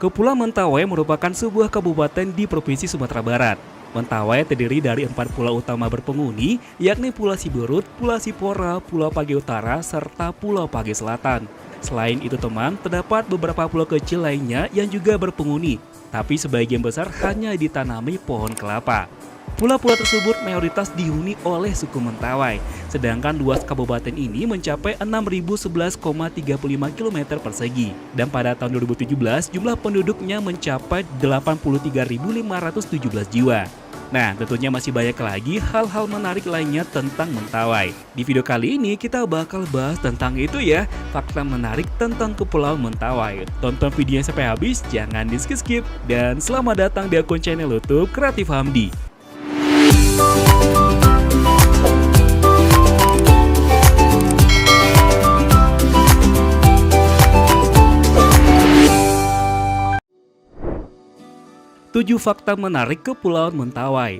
Kepulauan Mentawai merupakan sebuah kabupaten di Provinsi Sumatera Barat. Mentawai terdiri dari 4 pulau utama berpenghuni, yakni Pulau Siberut, Pulau Sipora, Pulau Page Utara, serta Pulau Page Selatan. Selain itu teman, terdapat beberapa pulau kecil lainnya yang juga berpenghuni, tapi sebagian besar hanya ditanami pohon kelapa. Pulau-pulau tersebut mayoritas dihuni oleh suku Mentawai, sedangkan luas kabupaten ini mencapai 6.011,35 km persegi. Dan pada tahun 2017, jumlah penduduknya mencapai 83.517 jiwa. Nah, tentunya masih banyak lagi hal-hal menarik lainnya tentang Mentawai. Di video kali ini kita bakal bahas tentang itu ya, fakta menarik tentang Kepulauan Mentawai. Tonton videonya sampai habis, jangan di-skip. Dan selamat datang di akun channel YouTube Kreatif Hamdi. Tujuh fakta menarik Kepulauan Mentawai.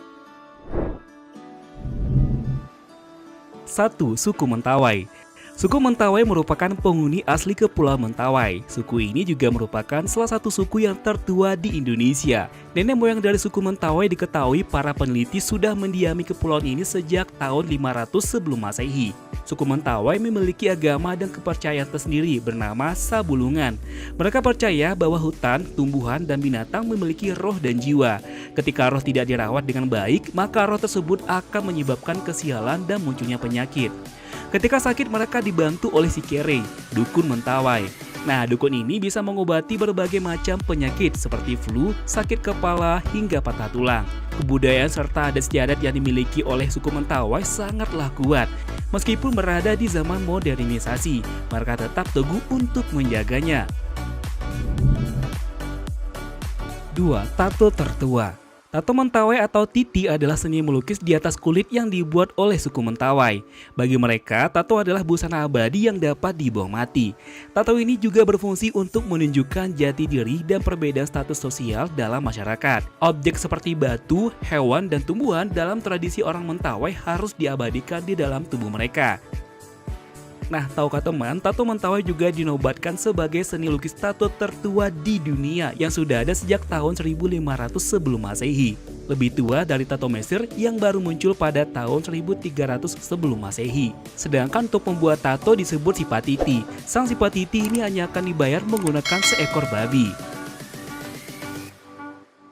1. Suku Mentawai. Suku Mentawai merupakan penghuni asli Kepulauan Mentawai. Suku ini juga merupakan salah satu suku yang tertua di Indonesia. Nenek moyang dari suku Mentawai diketahui para peneliti sudah mendiami kepulauan ini sejak tahun 500 sebelum Masehi. Suku Mentawai memiliki agama dan kepercayaan tersendiri bernama Sabulungan. Mereka percaya bahwa hutan, tumbuhan, dan binatang memiliki roh dan jiwa. Ketika roh tidak dirawat dengan baik, maka roh tersebut akan menyebabkan kesialan dan munculnya penyakit. Ketika sakit, mereka dibantu oleh si Kere, dukun Mentawai. Nah, dukun ini bisa mengobati berbagai macam penyakit seperti flu, sakit kepala, hingga patah tulang. Kebudayaan serta adat istiadat yang dimiliki oleh suku Mentawai sangatlah kuat. Meskipun berada di zaman modernisasi, mereka tetap teguh untuk menjaganya. 2. Tato tertua. Tato Mentawai atau titi adalah seni melukis di atas kulit yang dibuat oleh suku Mentawai. Bagi mereka, tato adalah busana abadi yang dapat dibuang mati. Tato ini juga berfungsi untuk menunjukkan jati diri dan perbedaan status sosial dalam masyarakat. Objek seperti batu, hewan, dan tumbuhan dalam tradisi orang Mentawai harus diabadikan di dalam tubuh mereka. Nah, tahukah teman, tato Mentawai juga dinobatkan sebagai seni lukis tato tertua di dunia yang sudah ada sejak tahun 1500 sebelum Masehi. Lebih tua dari tato Mesir yang baru muncul pada tahun 1300 sebelum Masehi. Sedangkan untuk membuat tato disebut sipatiti. Sang sipatiti ini hanya akan dibayar menggunakan seekor babi.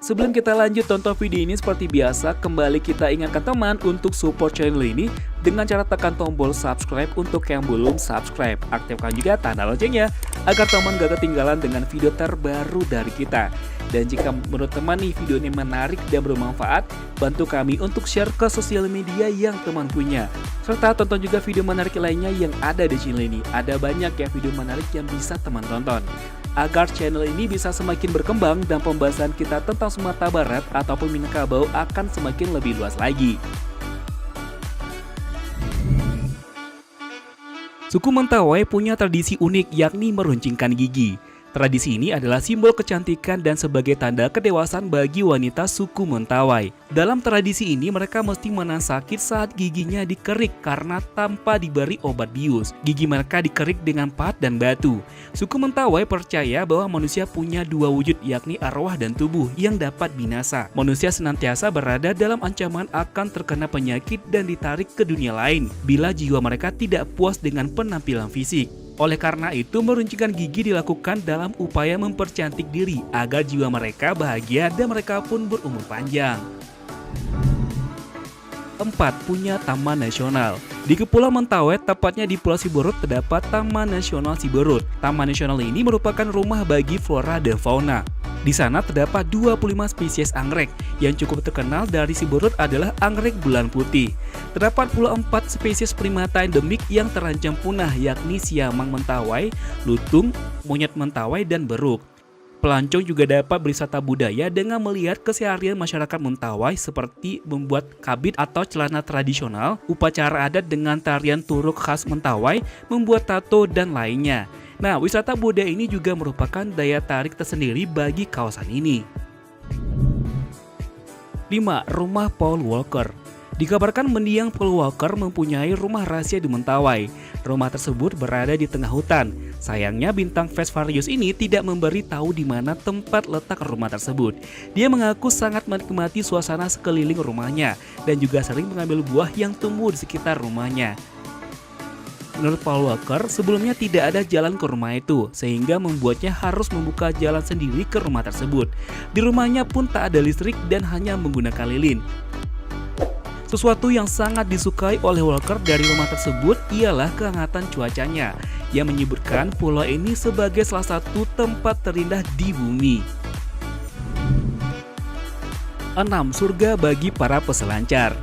Sebelum kita lanjut tonton video ini, seperti biasa kembali kita ingatkan teman untuk support channel ini dengan cara tekan tombol subscribe untuk yang belum subscribe. Aktifkan juga tanda loncengnya agar teman gak ketinggalan dengan video terbaru dari kita. Dan jika menurut teman nih video ini menarik dan bermanfaat, bantu kami untuk share ke sosial media yang teman punya. Serta tonton juga video menarik lainnya yang ada di channel ini. Ada banyak ya video menarik yang bisa teman tonton. Agar channel ini bisa semakin berkembang dan pembahasan kita tentang Sumatera Barat ataupun Minangkabau akan semakin lebih luas lagi. Suku Mentawai punya tradisi unik yakni meruncingkan gigi. Tradisi ini adalah simbol kecantikan dan sebagai tanda kedewasaan bagi wanita suku Mentawai. Dalam tradisi ini mereka mesti menahan sakit saat giginya dikerik karena tanpa diberi obat bius. Gigi mereka dikerik dengan pahat dan batu. Suku Mentawai percaya bahwa manusia punya dua wujud yakni arwah dan tubuh yang dapat binasa. Manusia senantiasa berada dalam ancaman akan terkena penyakit dan ditarik ke dunia lain bila jiwa mereka tidak puas dengan penampilan fisik. Oleh karena itu, meruncingkan gigi dilakukan dalam upaya mempercantik diri agar jiwa mereka bahagia dan mereka pun berumur panjang. 4. Punya Taman Nasional. Di Kepulauan Mentawai, tepatnya di Pulau Siberut, terdapat Taman Nasional Siberut. Taman Nasional ini merupakan rumah bagi flora dan fauna. Di sana terdapat 25 spesies anggrek. Yang cukup terkenal dari Siberut adalah anggrek bulan putih. Terdapat pula 4 spesies primata endemik yang terancam punah yakni siamang Mentawai, lutung, monyet Mentawai, dan beruk. Pelancong juga dapat berwisata budaya dengan melihat keseharian masyarakat Mentawai seperti membuat kabit atau celana tradisional, upacara adat dengan tarian turuk khas Mentawai, membuat tato, dan lainnya. Nah, wisata budaya ini juga merupakan daya tarik tersendiri bagi kawasan ini. 5. Rumah Paul Walker. Dikabarkan mendiang Paul Walker mempunyai rumah rahasia di Mentawai. Rumah tersebut berada di tengah hutan. Sayangnya bintang Fast Furious ini tidak memberi tahu di mana tempat letak rumah tersebut. Dia mengaku sangat menikmati suasana sekeliling rumahnya dan juga sering mengambil buah yang tumbuh di sekitar rumahnya. Menurut Paul Walker, sebelumnya tidak ada jalan ke rumah itu, sehingga membuatnya harus membuka jalan sendiri ke rumah tersebut. Di rumahnya pun tak ada listrik dan hanya menggunakan lilin. Sesuatu yang sangat disukai oleh Walker dari rumah tersebut ialah kehangatan cuacanya, yang menyebutkan pulau ini sebagai salah satu tempat terindah di bumi. 6. Surga bagi para peselancar.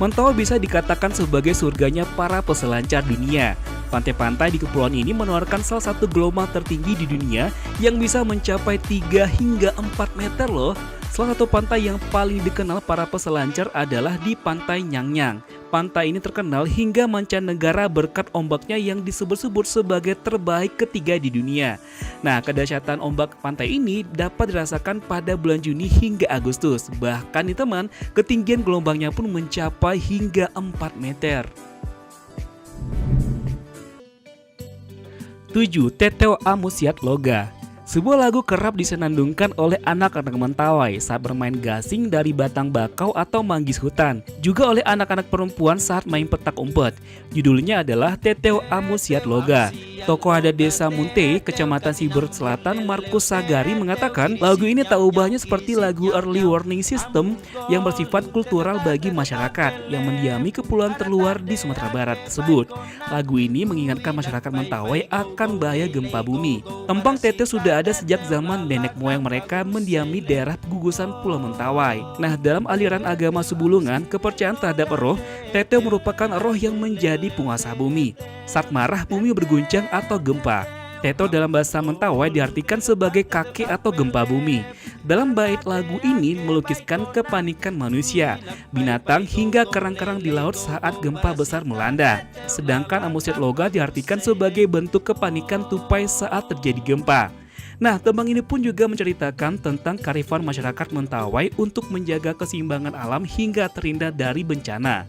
Mentawai bisa dikatakan sebagai surganya para peselancar dunia. Pantai-pantai di kepulauan ini menawarkan salah satu gelombang tertinggi di dunia yang bisa mencapai 3 hingga 4 meter loh. Salah satu pantai yang paling dikenal para peselancar adalah di Pantai Nyang-Nyang. Pantai ini terkenal hingga mancanegara berkat ombaknya yang disebut-sebut sebagai terbaik ketiga di dunia. Nah, kedahsyatan ombak pantai ini dapat dirasakan pada bulan Juni hingga Agustus. Bahkan nih teman, ketinggian gelombangnya pun mencapai hingga 4 meter. 7. Teteo Amusiat Loga. Sebuah lagu kerap disenandungkan oleh anak-anak Mentawai saat bermain gasing dari batang bakau atau manggis hutan. Juga oleh anak-anak perempuan saat main petak umpet. Judulnya adalah Teteo Amusiat Loga. Tokoh adat desa Munte, Kecamatan Siberut Selatan, Markus Sagari mengatakan lagu ini tak ubahnya seperti lagu Early Warning System yang bersifat kultural bagi masyarakat yang mendiami kepulauan terluar di Sumatera Barat tersebut. Lagu ini mengingatkan masyarakat Mentawai akan bahaya gempa bumi. Tembang Teteo sudah ada sejak zaman nenek moyang mereka mendiami daerah gugusan Pulau Mentawai. Nah, dalam aliran agama Subulungan, kepercayaan terhadap roh, Teteo merupakan roh yang menjadi penguasa bumi. Saat marah, bumi berguncang atau gempa. Teteo dalam bahasa Mentawai diartikan sebagai kakek atau gempa bumi. Dalam bait lagu ini melukiskan kepanikan manusia, binatang hingga kerang-kerang di laut saat gempa besar melanda. Sedangkan Amusiat Loga diartikan sebagai bentuk kepanikan tupai saat terjadi gempa. Nah, tembang ini pun juga menceritakan tentang kearifan masyarakat Mentawai untuk menjaga keseimbangan alam hingga terhindar dari bencana.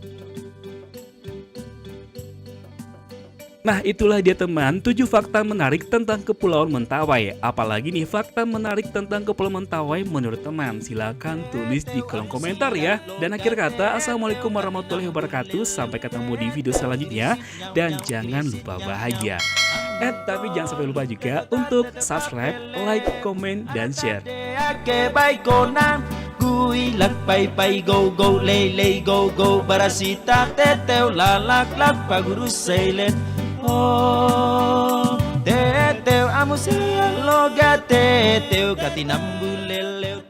Nah, itulah dia teman, 7 fakta menarik tentang Kepulauan Mentawai. Apalagi nih fakta menarik tentang Kepulauan Mentawai menurut teman? Silahkan tulis di kolom komentar ya. Dan akhir kata, Assalamualaikum warahmatullahi wabarakatuh. Sampai ketemu di video selanjutnya. Dan jangan lupa bahagia. Tapi jangan sampai lupa juga untuk subscribe, like, komen, dan share. Cui lắc bay bay go go lê lê go go barasita teteo la lak lak paguru sailen oh teteo amusia loga teteo katinambuleleo